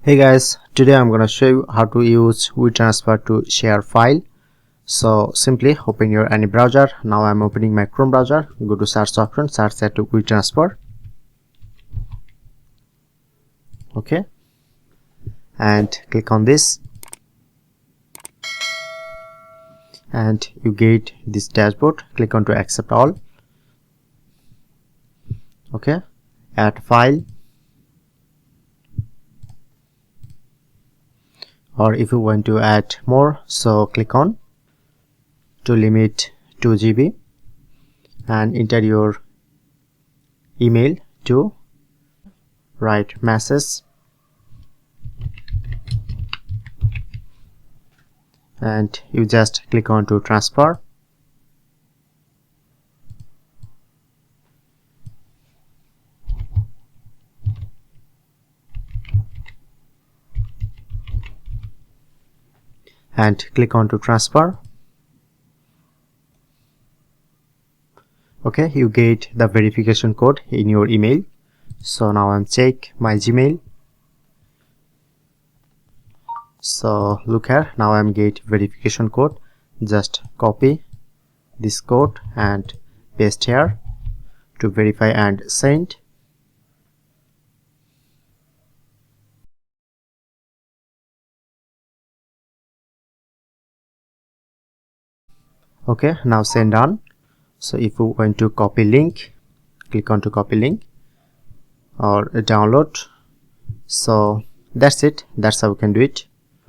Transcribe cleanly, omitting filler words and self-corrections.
Hey guys, today I'm gonna show you how to use WeTransfer to share file. So simply open your any browser. Now I'm opening my Chrome browser. Go to search option, search at WeTransfer. Okay, and click on this, and you get this dashboard. Click on to accept all. Okay, add file, or if you want to add more, so click on to limit 2 GB and enter your email to write message, and you just click on to transfer. And click on to transfer. Okay, you get the verification code in your email. So now I'm check my Gmail. So look here, now I'm get verification code. Just copy this code and paste here to verify and send. Okay, now send on. So if you want to copy link, click on to copy link or download. So that's it, that's how you can do it.